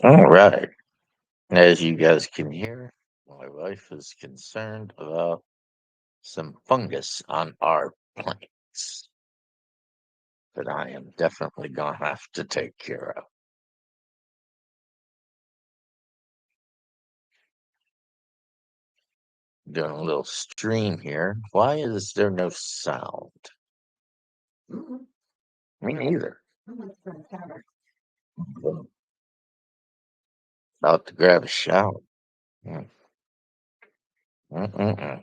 All right. As you guys can hear, my wife is concerned about some fungus on our plants that I am definitely going to have to take care of. Doing a little stream here. Why is there no sound? Me neither. About to grab a shower. Mm, mm-mm-mm.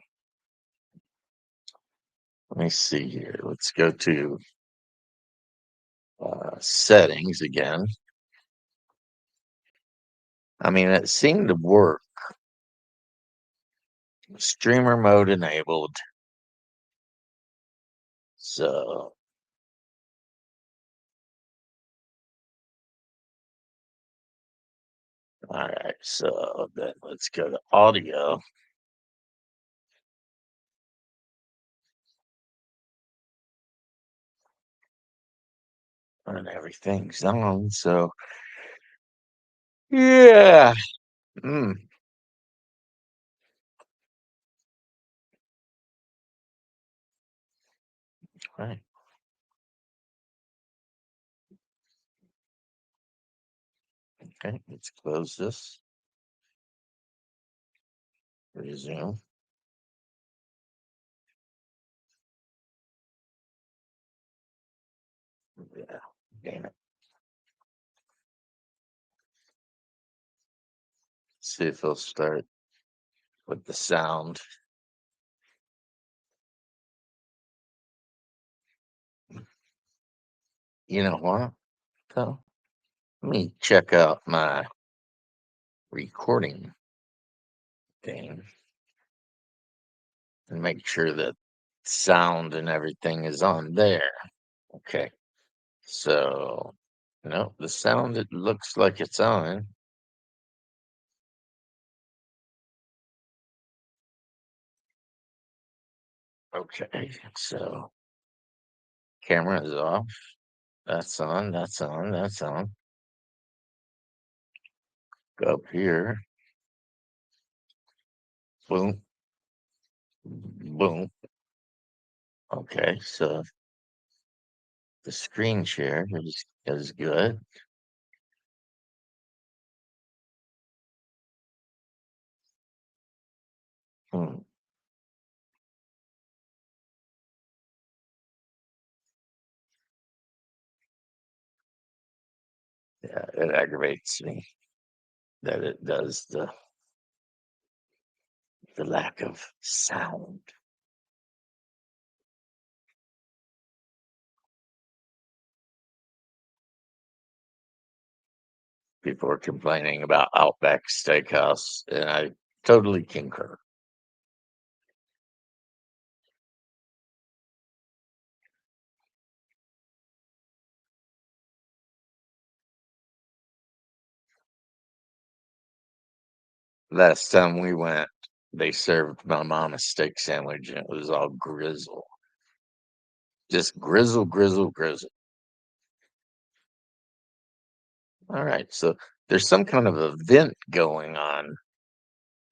Let me see here. Let's go to settings again. I mean, it seemed to work. Streamer mode enabled. So, all right. So then let's go to audio. And everything's on. So, yeah. Mm, right. Okay. Let's close this. Resume. Yeah. Damn it. See if he'll start with the sound. You know what? Though? Let me check out my recording thing and make sure that sound and everything is on there. Okay. So, no, the sound, it looks like it's on. Okay. So, camera is off. That's on. That's on. That's on. Go up here. Boom. Boom. Okay. So, the screen share is good. Hmm. Yeah, it aggravates me that it does the lack of sound. People are complaining about Outback Steakhouse, and I totally concur. Last time we went, they served my mom a steak sandwich, and it was all grizzle. Just grizzle, grizzle, grizzle. All right, so there's some kind of event going on.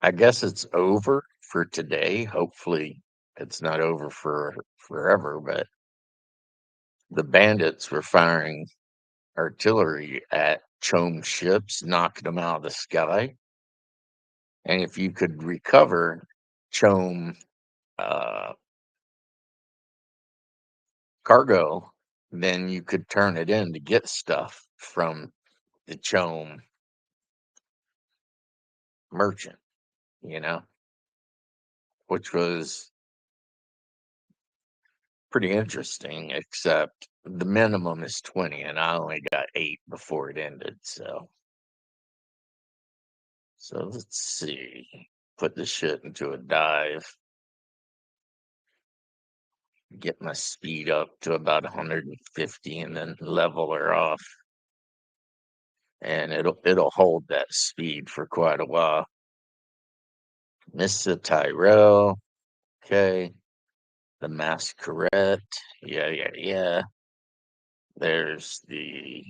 I guess it's over for today. Hopefully, it's not over for forever, but the bandits were firing artillery at Chome ships, knocking them out of the sky. And if you could recover Chome uh, cargo, then you could turn it in to get stuff from the Chome merchant, you know, which was pretty interesting, except the minimum is 20, and I only got 8 before it ended. So let's see. Put this shit into a dive, get my speed up to about 150, and then level her off. And it'll hold that speed for quite a while. Mr. Tyrell, okay. The Masquerade, yeah, yeah, yeah. There's the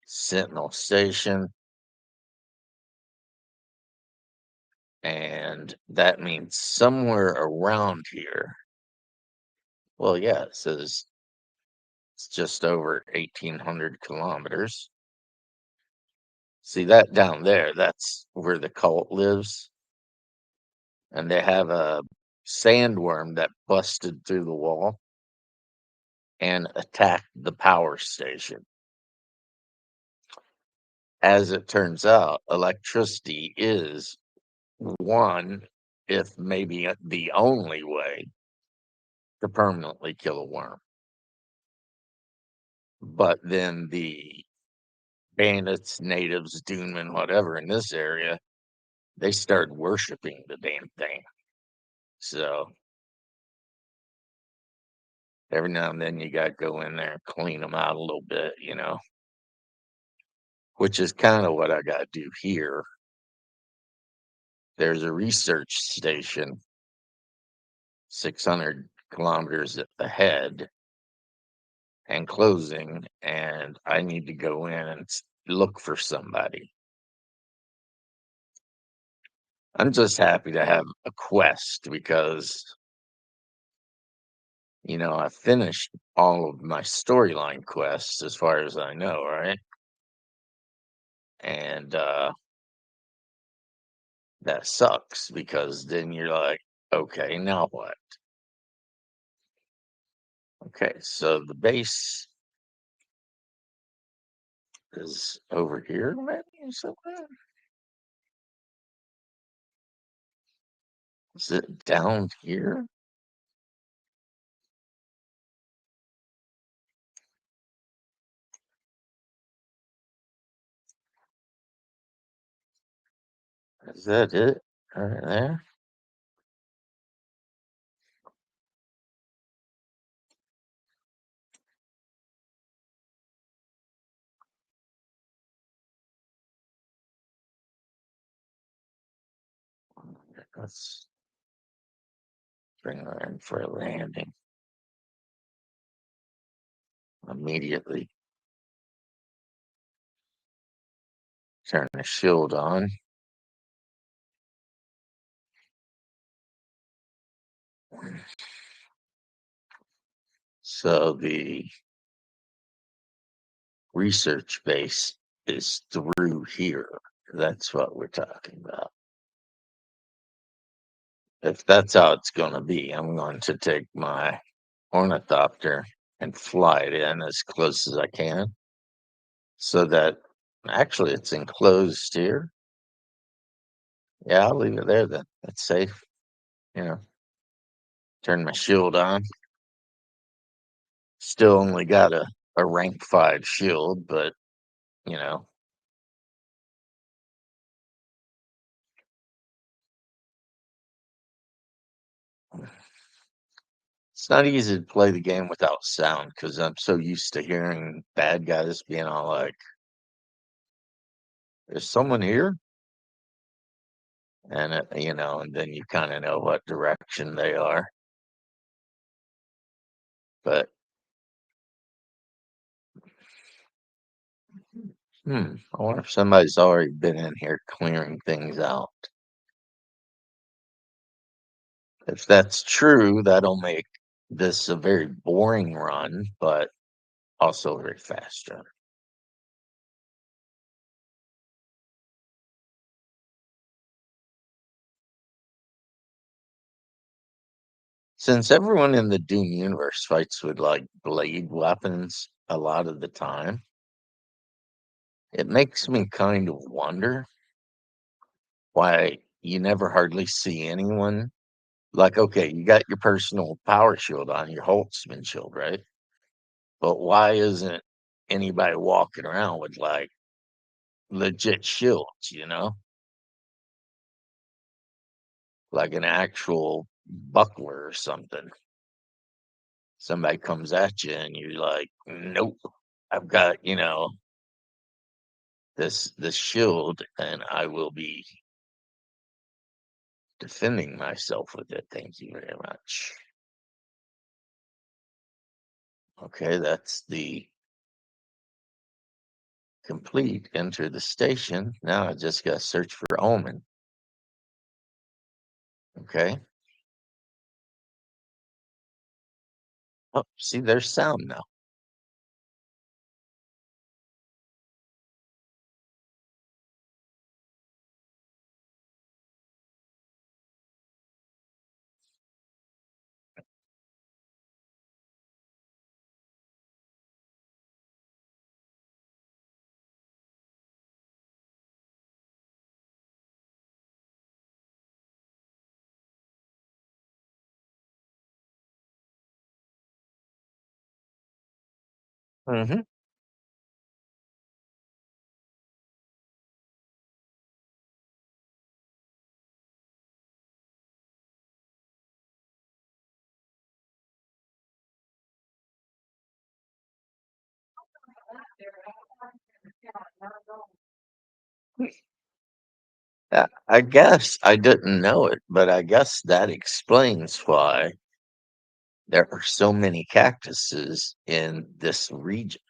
Sentinel Station, and that means somewhere around here. Well, yeah, it says it's just over 1,800 kilometers. See that down there? That's where the cult lives, and they have a sandworm that busted through the wall and attacked the power station. As it turns out, electricity is one, if maybe the only way to permanently kill a worm. But then the bandits, natives, doommen, whatever in this area, they started worshiping the damn thing. So every now and then you got to go in there and clean them out a little bit, which is kind of what I got to do here. There's a research station 600 kilometers ahead and closing, and I need to go in and look for somebody. I'm just happy to have a quest because, I finished all of my storyline quests as far as I know, right? And that sucks because then you're like, okay, now what? Okay, so the base is over here, maybe, or something. Is it down here? Is that it? Right there? Let's bring her in for a landing immediately. Turn the shield on. So the research base is through here. That's what we're talking about. If that's how it's going to be, I'm going to take my ornithopter and fly it in as close as I can so that actually it's enclosed here. Yeah, I'll leave it there then. That's safe. You know, turn my shield on. Still only got a rank 5 shield, but you know, it's not easy to play the game without sound because I'm so used to hearing bad guys being all like, "There's someone here," and and then you kind of know what direction they are. But I wonder if somebody's already been in here clearing things out. If that's true, that'll make this a very boring run, but also a very fast run. Since everyone in the Doom universe fights with like blade weapons a lot of the time, it makes me kind of wonder why you never hardly see anyone. Like, okay, you got your personal power shield on, your Holtzman shield, right? But why isn't anybody walking around with like legit shields, like an actual buckler or something? Somebody comes at you and you're like, nope, I've got, this shield and I will be defending myself with it. Thank you very much. Okay, that's the complete. Enter the station. Now I just got to search for Omen. Okay. Oh, see, there's sound now. Hmm. I guess I didn't know it, but I guess that explains why there are so many cactuses in this region,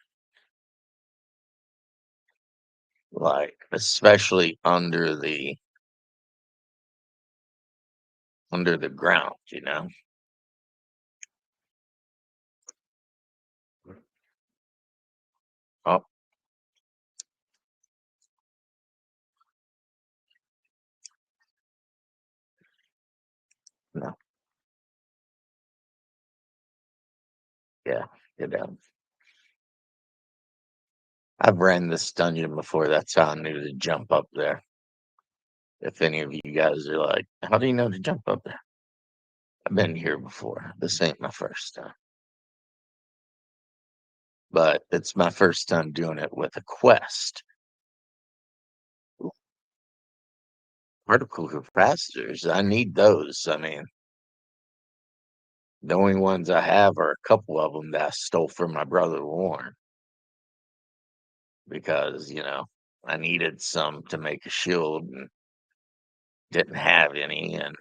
like especially under the ground, you know? Oh, no. Yeah, you know. I've ran this dungeon before. That's how I knew to jump up there. If any of you guys are like, how do you know to jump up there? I've been here before. This ain't my first time, but it's my first time doing it with a quest. Ooh, particle capacitors. I need those. I mean, the only ones I have are a couple of them that I stole from my brother Warren because, I needed some to make a shield and didn't have any. And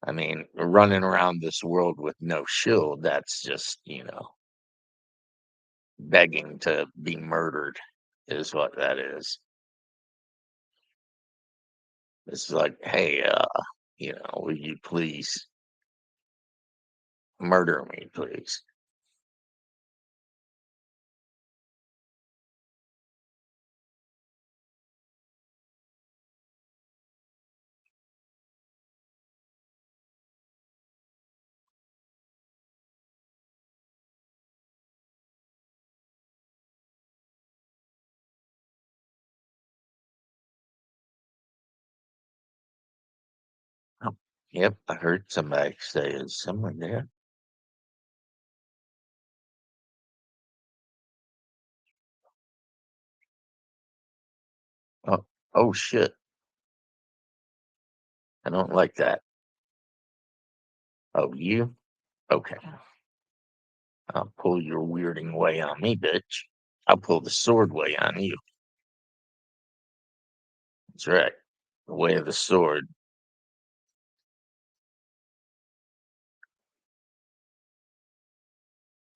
I mean, running around this world with no shield, that's just, begging to be murdered, is what that is. It's like, hey, will you please murder me, please? Oh, yep, I heard somebody say it's someone there. Oh, oh shit. I don't like that. Oh, you? Okay. I'll pull your weirding way on me, bitch. I'll pull the sword way on you. That's right. The way of the sword.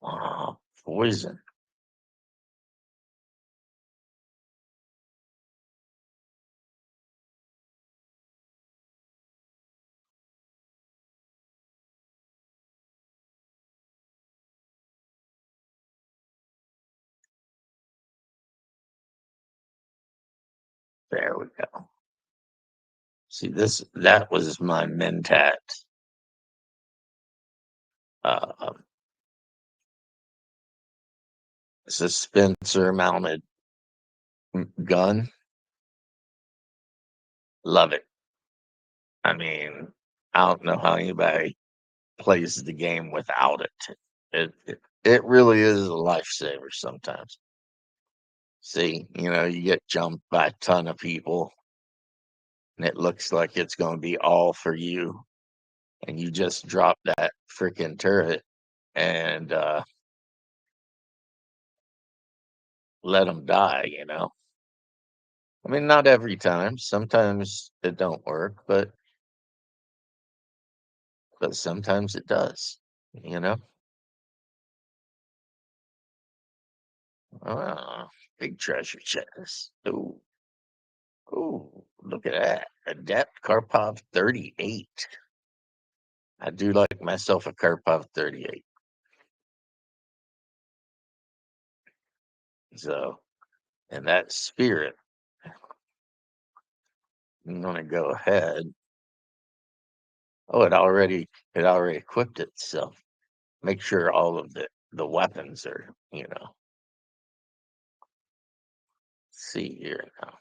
Oh, poison. There we go. See, that was my Mentat uh, dispenser mounted gun. Love it. I mean, I don't know how anybody plays the game without it. It really is a lifesaver sometimes. See, you get jumped by a ton of people and it looks like it's going to be all for you. And you just drop that freaking turret and let them die. I mean, not every time. Sometimes it don't work, but sometimes it does. You know. Ah, big treasure chest. Ooh, ooh, look at that. Adapt Karpov 38. I do like myself a Karpov 38. So, in that spirit, I'm gonna go ahead. Oh, it already equipped itself. Make sure all of the weapons are, see here now.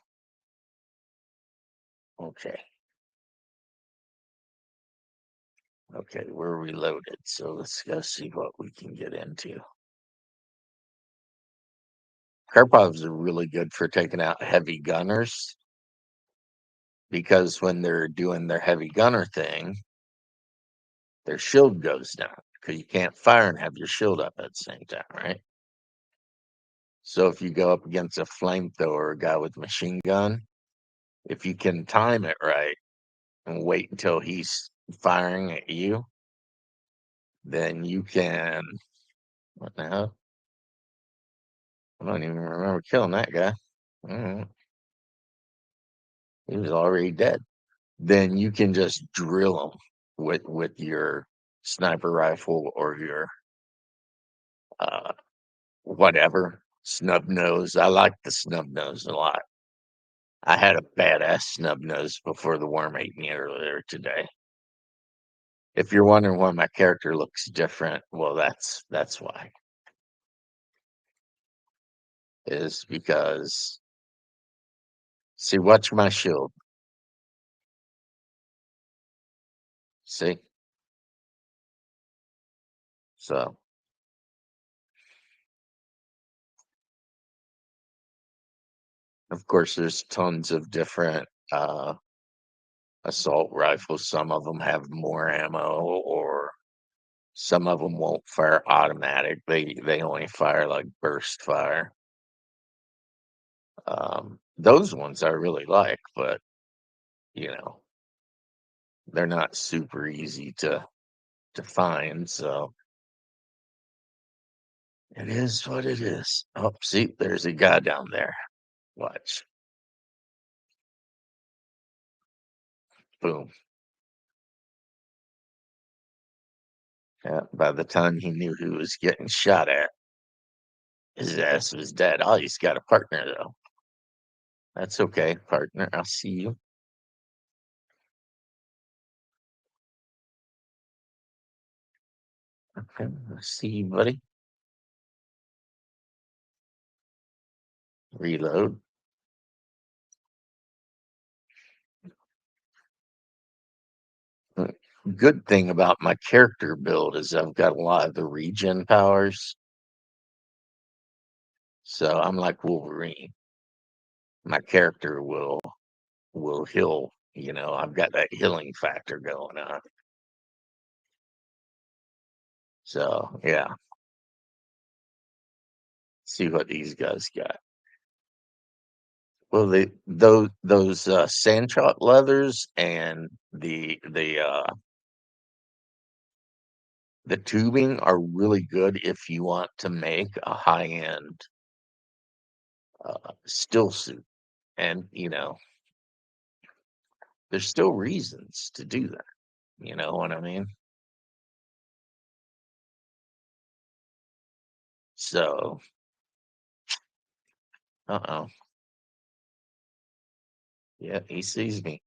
Okay. Okay, we're reloaded, so let's go see what we can get into. Karpovs are really good for taking out heavy gunners because when they're doing their heavy gunner thing, their shield goes down because you can't fire and have your shield up at the same time, right? So if you go up against a flamethrower or a guy with machine gun, if you can time it right and wait until he's firing at you, then you can. What the hell? I don't even remember killing that guy. Mm, he was already dead. Then you can just drill them with your sniper rifle or your uh, whatever snub nose. I like the snub nose a lot. I had a badass snub nose before the worm ate me earlier today. If you're wondering why my character looks different, well, that's why. Is because see, watch my shield. See, so of course there's tons of different assault rifles. Some of them have more ammo, or some of them won't fire automatic. They only fire like burst fire. Those ones I really like, but you know they're not super easy to find. So it is what it is. Oh, see, there's a guy down there. Watch, boom. Yeah, by the time he knew who was getting shot at, his ass was dead. Oh, he's got a partner though. That's okay, partner. I'll see you. Okay, I'll see you, buddy. Reload. Uh, Good thing about my character build is I've got a lot of the regen powers, so I'm like Wolverine. My character will heal. I've got that healing factor going on. So yeah, see what these guys got. Well, those sandshot leathers and the tubing are really good if you want to make a high end still suit, and there's still reasons to do that. You know what I mean? So, uh-oh. Yeah, he sees me.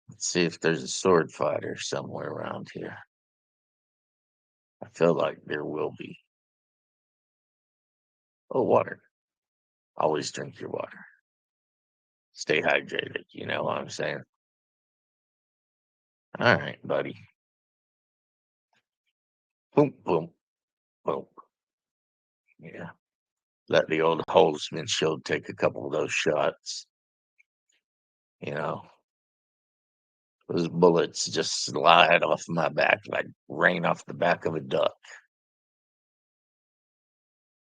Let's see if there's a sword fighter somewhere around here. I feel like there will be. Oh, water. Always drink your water. Stay hydrated. You know what I'm saying? All right, buddy. Boom, boom, boom. Yeah. Let the old Holzman shield take a couple of those shots. You know, those bullets just slide off my back like rain off the back of a duck.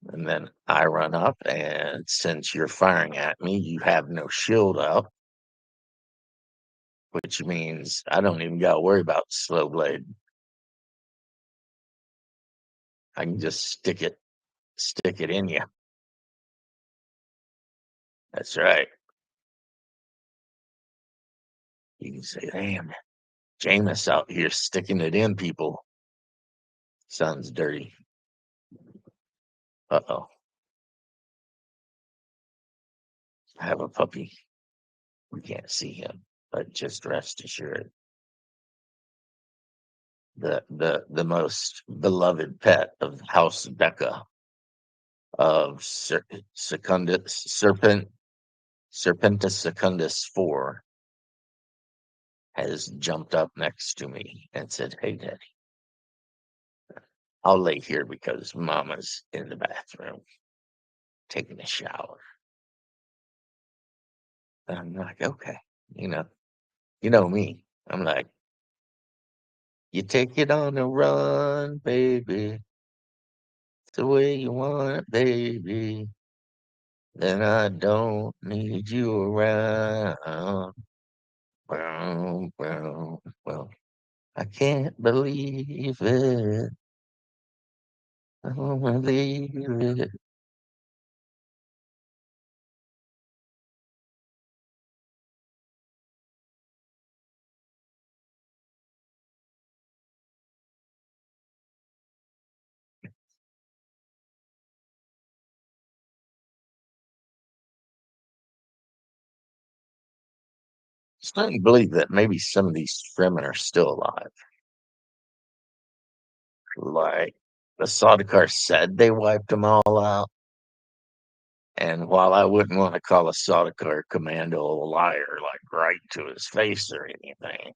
And then I run up, and since you're firing at me, you have no shield up, which means I don't even got to worry about slow blade. I can just stick it stick it in you. That's right. You can say, "Damn, Jameis out here sticking it in people." Sounds dirty. Uh-oh. I have a puppy. We can't see him, but just rest assured, the most beloved pet of House Becca of Serpentis secundus 4 has jumped up next to me and said, "Hey, Daddy, I'll lay here because Mama's in the bathroom taking a shower." And I'm like, "Okay, you know, you know me." I'm like, "You take it on the run, baby. It's the way you want it, baby. Then I don't need you around." Well, well, well, I can't believe it. I don't believe it. Starting to believe that maybe some of these Fremen are still alive. Like the Sardaukar said they wiped them all out. And while I wouldn't want to call a Sardaukar commando a liar, like right to his face or anything,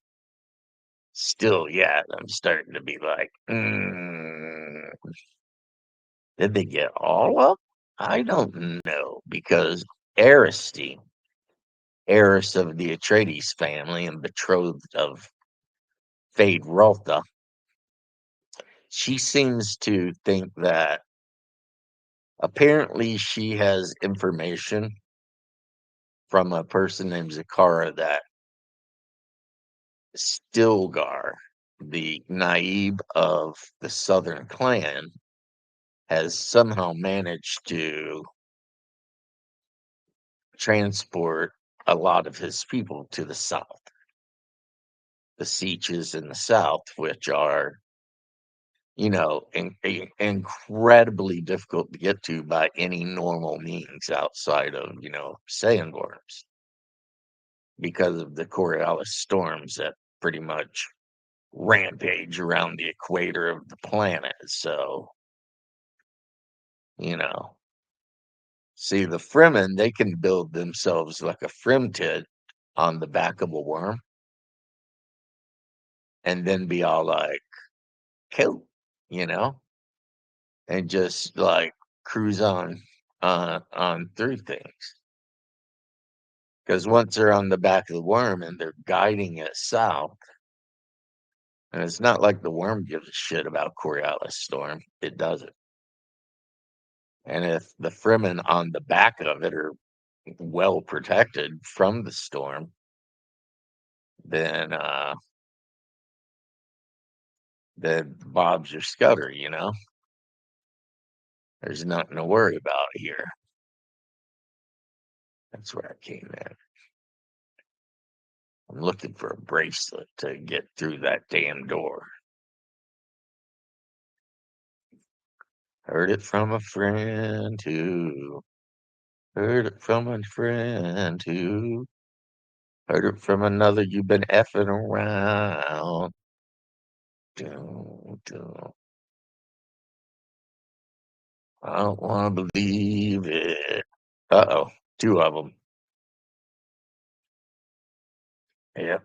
still, yeah, I'm starting to be like, did they get all of 'em? I don't know because Aristy, heiress of the Atreides family and betrothed of Fade Rotha, she seems to think that apparently she has information from a person named Zakara that Stilgar, the Naib of the Southern Clan, has somehow managed to transport a lot of his people to the south. The Sieges in the south, which are, incredibly difficult to get to by any normal means outside of, sandworms because of the Coriolis storms that pretty much rampage around the equator of the planet. So, you know, see the Fremen, they can build themselves like a Fremtid on the back of a worm and then be all like, cool, you know, and just like cruise on through things. Because once they're on the back of the worm and they're guiding it south, and it's not like the worm gives a shit about Coriolis storm. It doesn't. And if the Fremen on the back of it are well protected from the storm, then Bob's your scudder, There's nothing to worry about here. That's where I came in. I'm looking for a bracelet to get through that damn door. Heard it from a friend who heard it from a friend who heard it from another. You've been effing around. Dun, dun. I don't want to believe it. Uh-oh, two of them. Yep,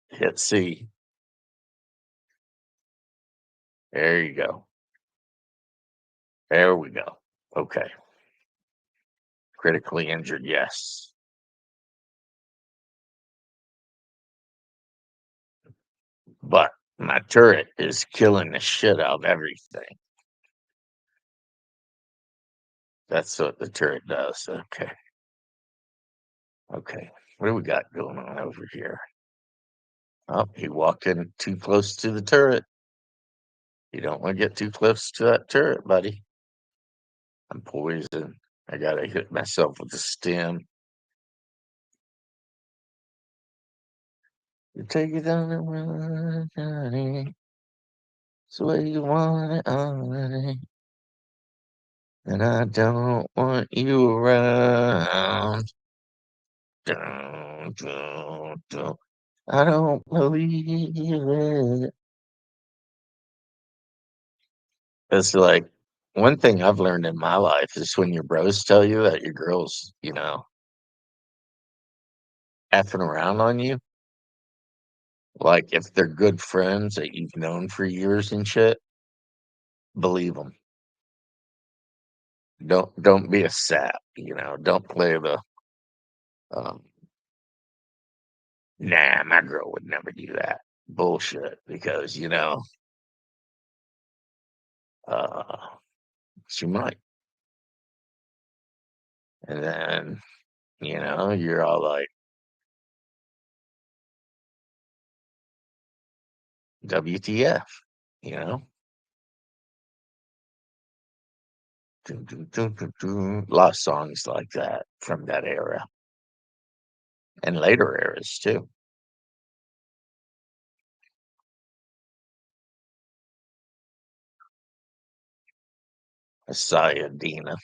hit C. There you go. There we go. Okay. Critically injured, yes. But my turret is killing the shit out of everything. That's what the turret does. Okay. Okay. What do we got going on over here? Oh, he walked in too close to the turret. You don't want to get too close to that turret, buddy. I'm poisoned. I gotta hit myself with a stem. You take it on the run, honey. It's the way you want it, honey. And I don't want you around. Dun, dun, dun. I don't believe it. It's like one thing I've learned in my life is when your bros tell you that your girl's, effing around on you, like if they're good friends that you've known for years and shit, believe them. Don't be a sap, Don't play the um, nah, my girl would never do that bullshit because uh, she might, and then you're all like, WTF, you know? Dun, dun, dun, dun, dun. A lot of songs like that from that era and later eras too. Messiah Dina.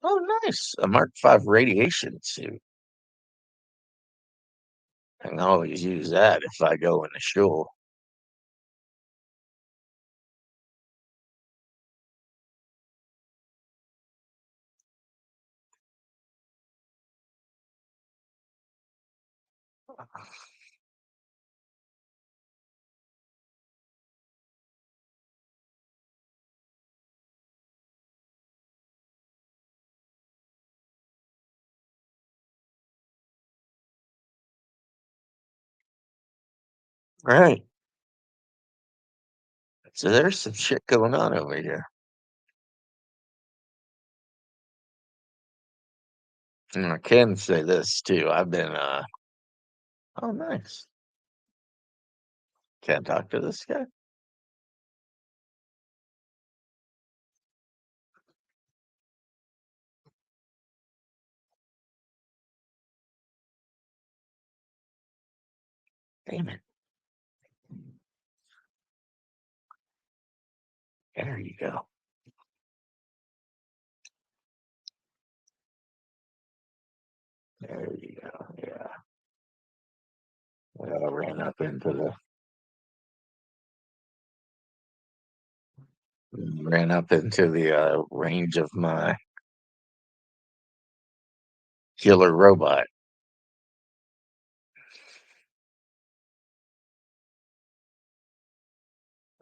Oh, nice. A Mark V radiation suit. I can always use that if I go in the shul. Right. So there's some shit going on over here. And I can say this too. I've been oh nice. Can't talk to this guy. Damn it. There you go. There you go. Yeah. Well, I ran up into the range of my killer robot.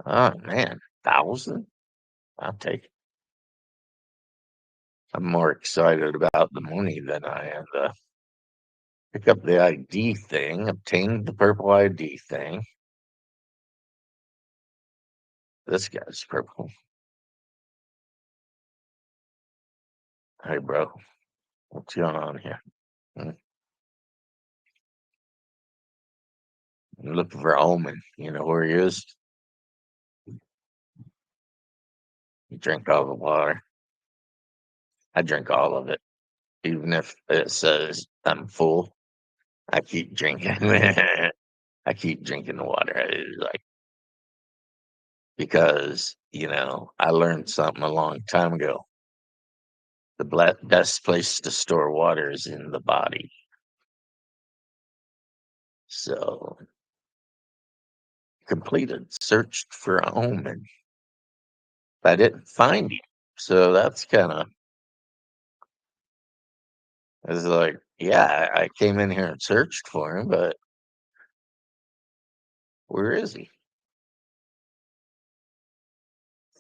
Oh man, 1,000? I'll take it. I'm more excited about the money than I am to pick up the ID thing, obtain the purple ID thing. This guy's purple. Hey, bro, what's going on here? Hmm, I'm looking for Omen. You know where he is? He drank all the water. I drink all of it, even if it says I'm full. I keep drinking. I keep drinking the water. It's like because I learned something a long time ago. The best place to store water is in the body. So completed, searched for a Omen. I didn't find him. So that's kind of, it's like, yeah, I came in here and searched for him, but where is he?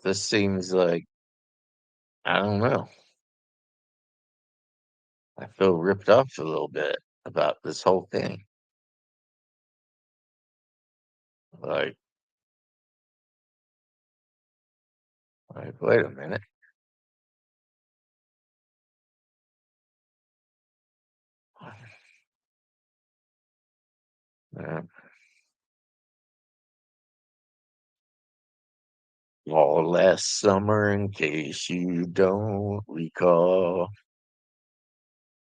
This seems like, I don't know. I feel ripped off a little bit about this whole thing. Like, wait a minute. Yeah. All last summer, in case you don't recall,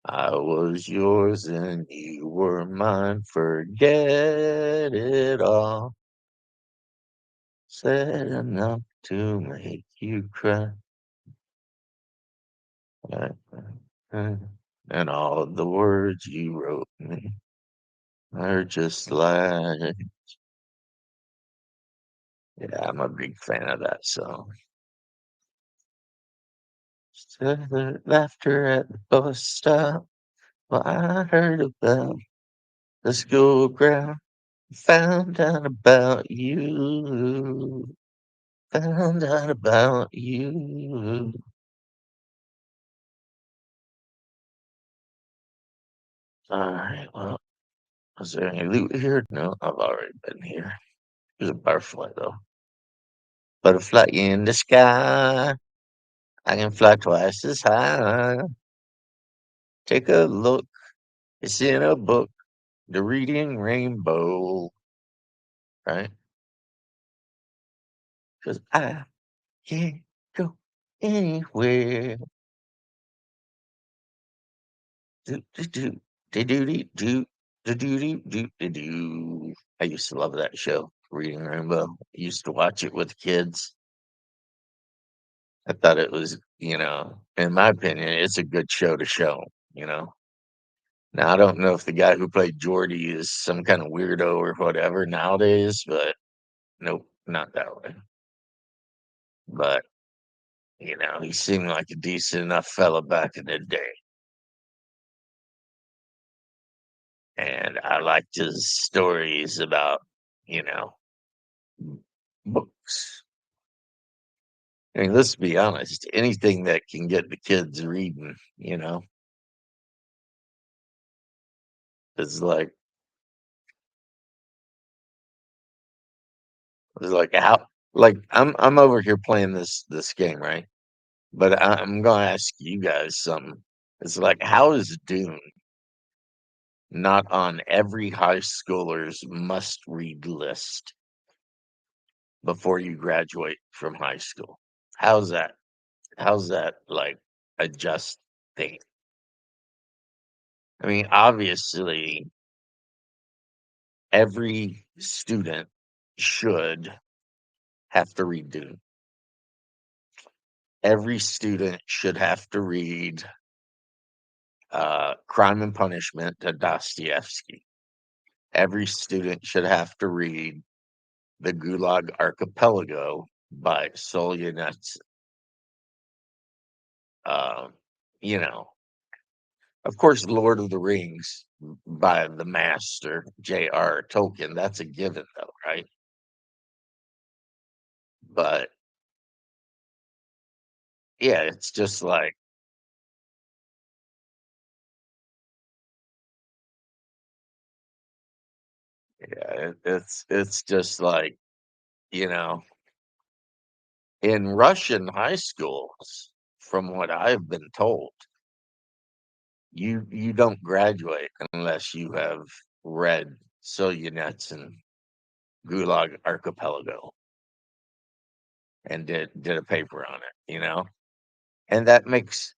I was yours and you were mine. Forget it all. Said enough to make you cry. Uh, And all the words you wrote me are just like, yeah, I'm a big fan of that song. Said the laughter at the bus stop. Well, I heard about the school ground. Found out about you. Found out about you. All right. Well, is there any loot here? No, I've already been here. There's a butterfly though. Butterfly in the sky. I can fly twice as high. Take a look. It's in a book. The Reading Rainbow. Right? Because I can't go anywhere. Do, do, do, do, do, do, do, do, do, do, do, do. I used to love that show, Reading Rainbow. I used to watch it with kids. I thought it was, in my opinion, it's a good show to show, you know. Now I don't know if the guy who played Jordy is some kind of weirdo or whatever nowadays, but nope, not that way. But he seemed like a decent enough fella back in the day, and I liked his stories about, you know, books. I mean, let's be honest, anything that can get the kids reading, is like how like I'm over here playing this game, right? But I'm gonna ask you guys something. It's like, how is Dune not on every high schooler's must read list before you graduate from high school? How's that? How's that like a just thing? I mean, obviously, every student should have to read Dune. Every student should have to read Crime and Punishment to Dostoevsky. Every student should have to read The Gulag Archipelago by Solzhenitsyn. Um, you know, of course, Lord of the Rings by the master J.R. Tolkien. That's a given, though, right? But yeah, it's just like, yeah, it's just like, you know, in Russian high schools, from what I've been told, you don't graduate unless you have read Solzhenitsyn Gulag Archipelago and did a paper on it, and that makes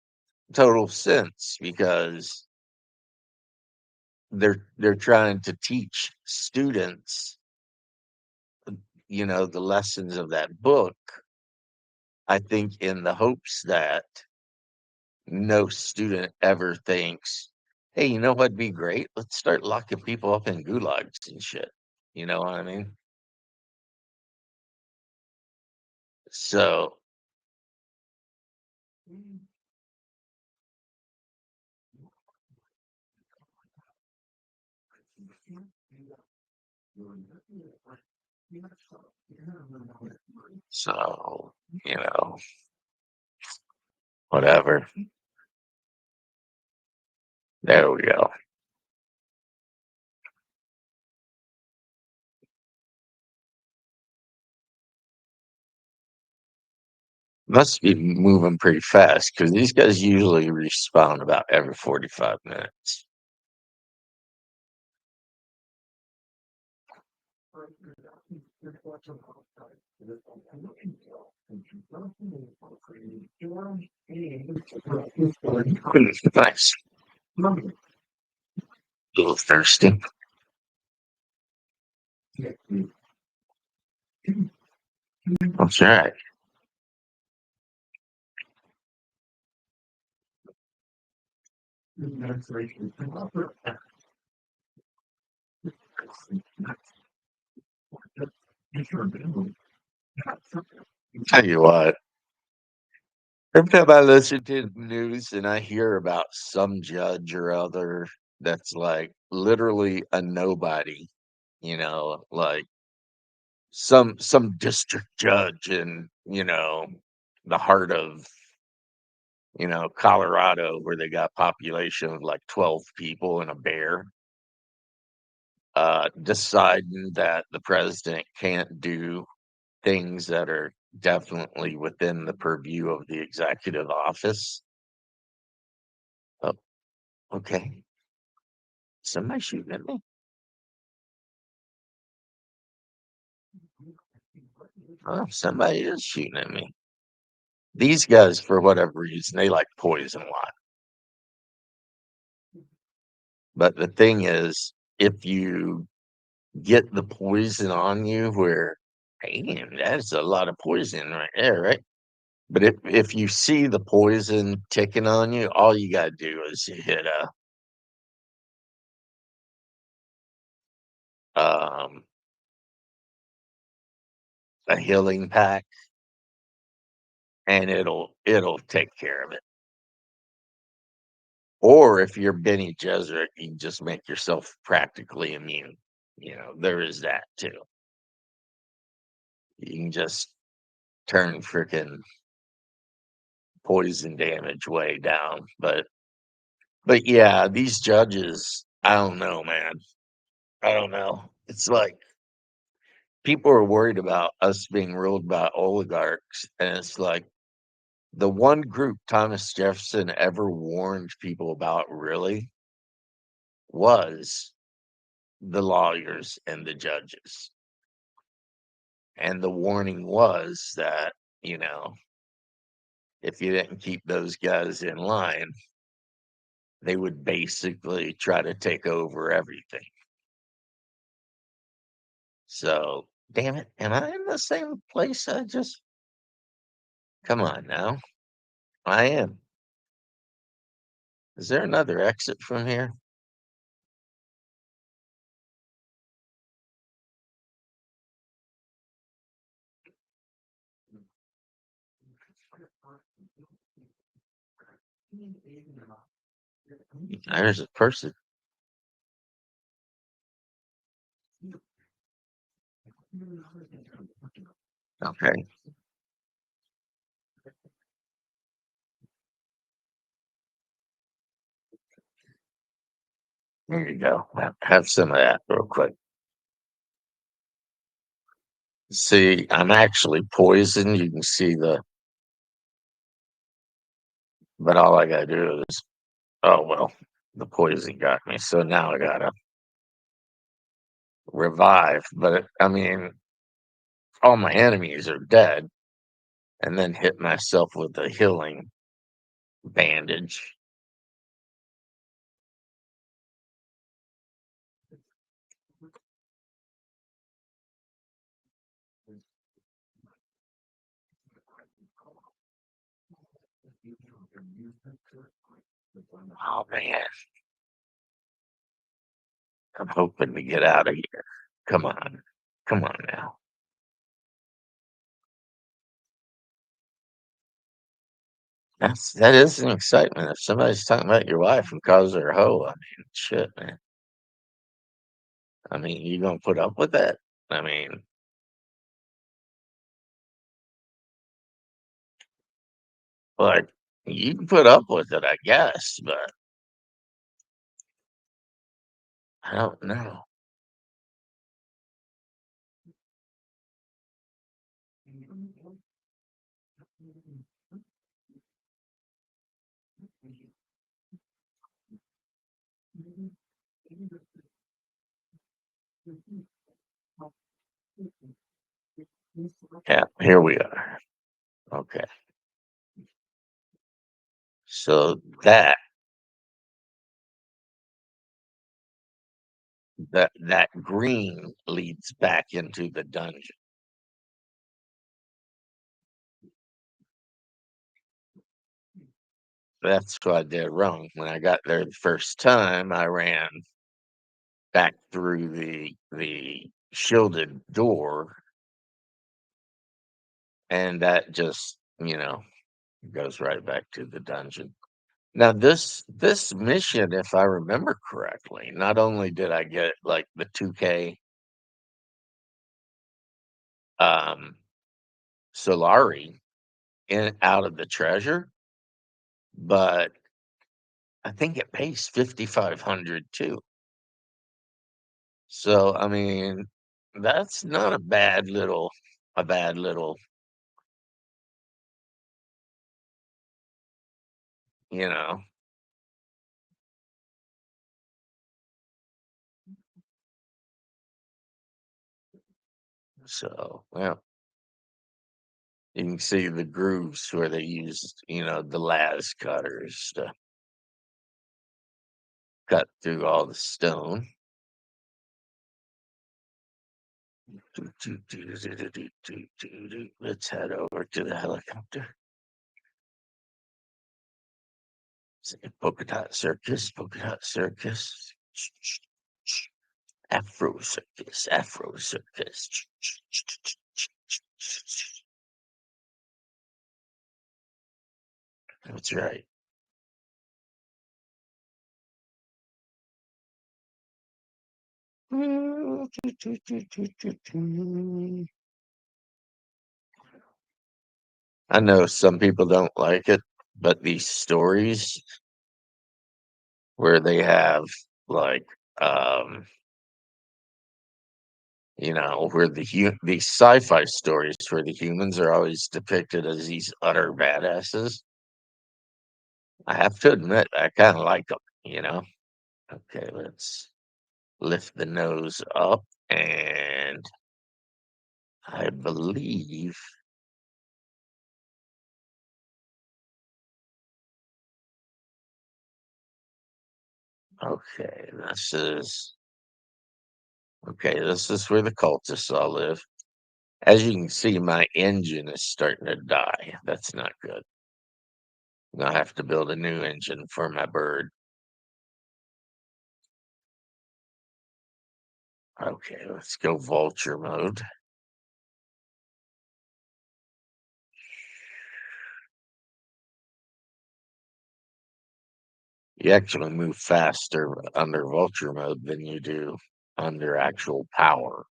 total sense because they're trying to teach students, the lessons of that book. I think in the hopes that no student ever thinks, hey, you know what'd be great? Let's start locking people up in gulags and shit. You know what I mean? So, so, you know, whatever. There we go. Must be moving pretty fast because these guys usually respawn about every 45 minutes. Nice. A little thirsty. That's right. Tell you what, every time I listen to the news and I hear about some judge or other that's like literally a nobody, like some district judge in, the heart of, Colorado where they got population of like 12 people and a bear, deciding that the president can't do things that are definitely within the purview of the executive office. Oh, okay. Somebody shooting at me. Oh, somebody is shooting at me. These guys, for whatever reason, they like poison a lot. But the thing is, if you get the poison on you, where, damn, that's a lot of poison right there, right? But if you see the poison ticking on you, all you gotta do is hit um, a healing pack, and it'll take care of it. Or if you're Benny Gesserit, you can just make yourself practically immune. There is that too. You can just turn freaking poison damage way down. But yeah, these judges, I don't know, man. I don't know. It's like people are worried about us being ruled by oligarchs, and it's like the one group Thomas Jefferson ever warned people about really was the lawyers and the judges. And the warning was that, you know, if you didn't keep those guys in line, they would basically try to take over everything. So, damn it, am I in the same place? Come on now. I am. Is there another exit from here? There's a person. Okay, there you go. Have some of that real quick. See, I'm actually poisoned. You can see but all I gotta do is, oh well, the poison got me. So now I gotta revive. But I mean, all my enemies are dead, and then hit myself with a healing bandage. Oh man, I'm hoping to get out of here. Come on, come on now. That is an excitement. If somebody's talking about your wife and calls her a hoe, I mean, shit, man. I mean, you gonna put up with that? I mean, like you can put up with it, I guess, but I don't know. Yeah, here we are. Okay. So that green leads back into the dungeon. That's what I did wrong. When I got there the first time, I ran back through the shielded door, and that just, goes right back to the dungeon. Now this mission, if I remember correctly, not only did I get like the 2K um Solari in out of the treasure, but I think it pays 5,500 too. So I mean, that's not a bad little, you know. So well, you can see the grooves where they used, the las cutters to cut through all the stone. Let's head over to the helicopter. Say, polka dot circus, polka dot circus. Afro circus, Afro circus. That's right. I know some people don't like it, but these stories where they have like um where these sci-fi stories where the humans are always depicted as these utter badasses. I have to admit, I kind of like them. Okay, let's lift the nose up, and I believe, okay, this is where the cultists all live. As you can see, my engine is starting to die. That's not good. I have to build a new engine for my bird. Okay, let's go vulture mode. You actually move faster under vulture mode than you do under actual power.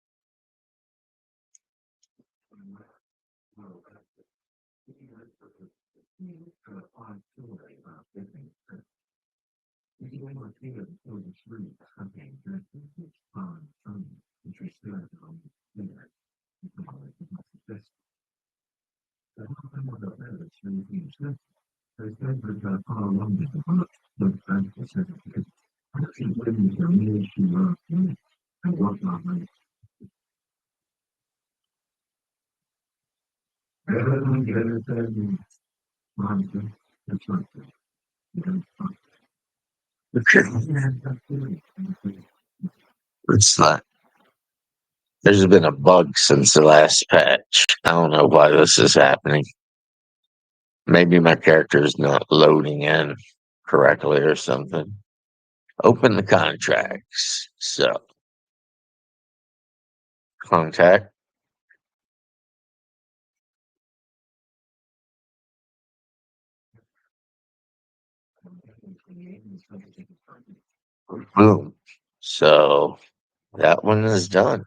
Okay. It's not. There's been a bug since the last patch. I don't know why this is happening. Maybe my character is not loading in correctly or something. Open the contracts. So, contact. Boom. So, that one is done.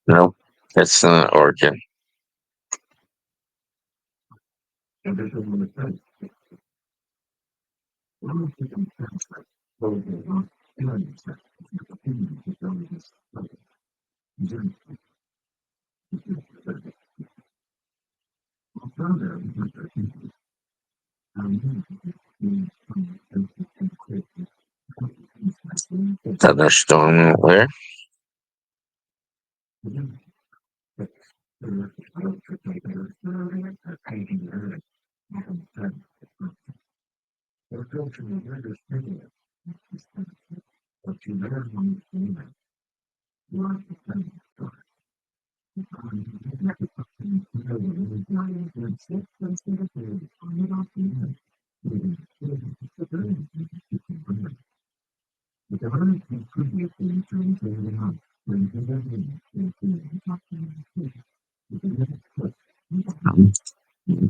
Nope, it's not working. Thunderstorm out there.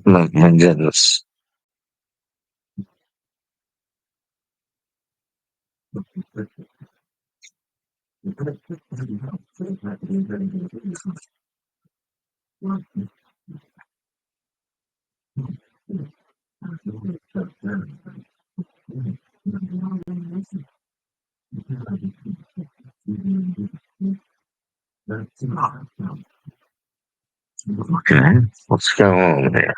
My goodness. Okay, what's going on here?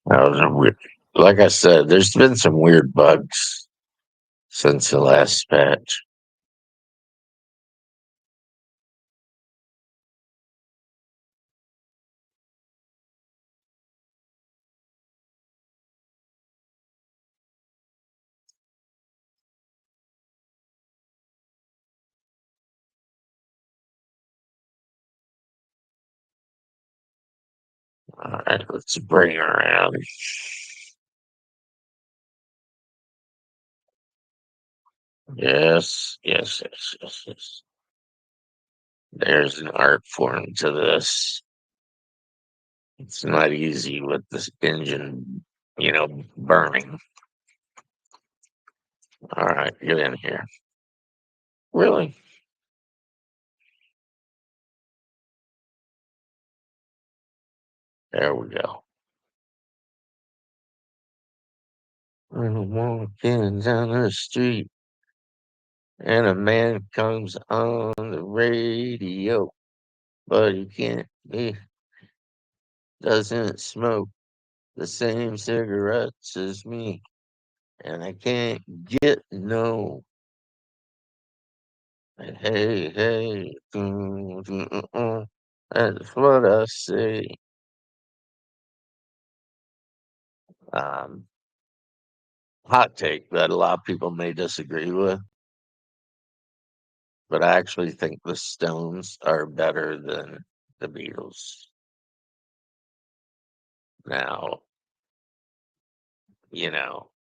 That was a weird. Like I said, there's been some weird bugs since the last patch. All right, let's bring her around. Yes, yes, yes, yes, yes. There's an art form to this. It's not easy with this engine, burning. All right, get in here. Really? There we go. I'm walking down the street, and a man comes on the radio, but he doesn't smoke the same cigarettes as me, and I can't get no. Hey, hey, that's what I say. Um, Hot take that a lot of people may disagree with, but I actually think the Stones are better than the Beatles. Now,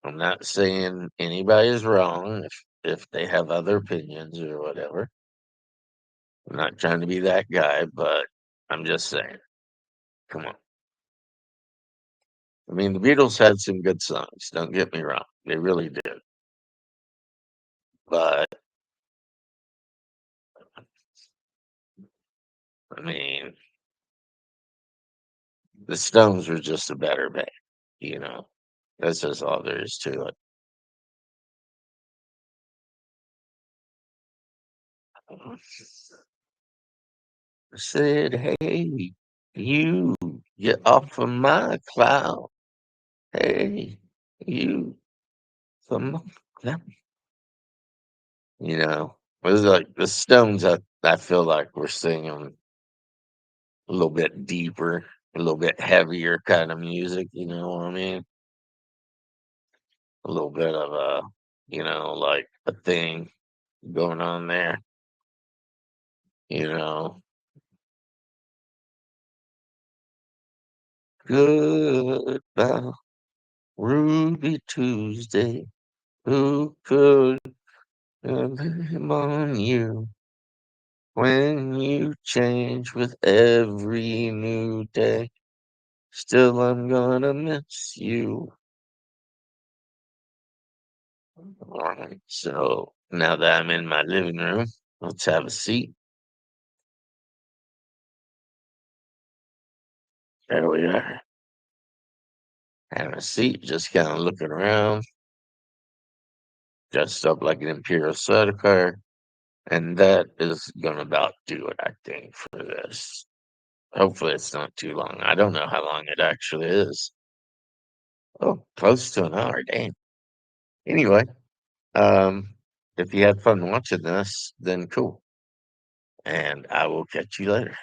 I'm not saying anybody's wrong if they have other opinions or whatever. I'm not trying to be that guy, but I'm just saying, come on. I mean, the Beatles had some good songs, don't get me wrong. They really did. But, I mean, the Stones were just a better band, you know? That's just all there is to it. I said, hey, you get off of my cloud. Hey, you from them. It was like the Stones. I feel like we're singing a little bit deeper, a little bit heavier kind of music. You know what I mean? A little bit of like a thing going on there. You know, goodbye, Ruby Tuesday. Who could blame on you? When you change with every new day, still I'm gonna miss you. All right. So now that I'm in my living room, let's have a seat. There we are. Having a seat, just kind of looking around, dressed up like an Imperial Sardaukar. And that is gonna about do it, I think, for this. Hopefully, it's not too long. I don't know how long it actually is. Oh, close to an hour, dang. Anyway, if you had fun watching this, then cool, and I will catch you later.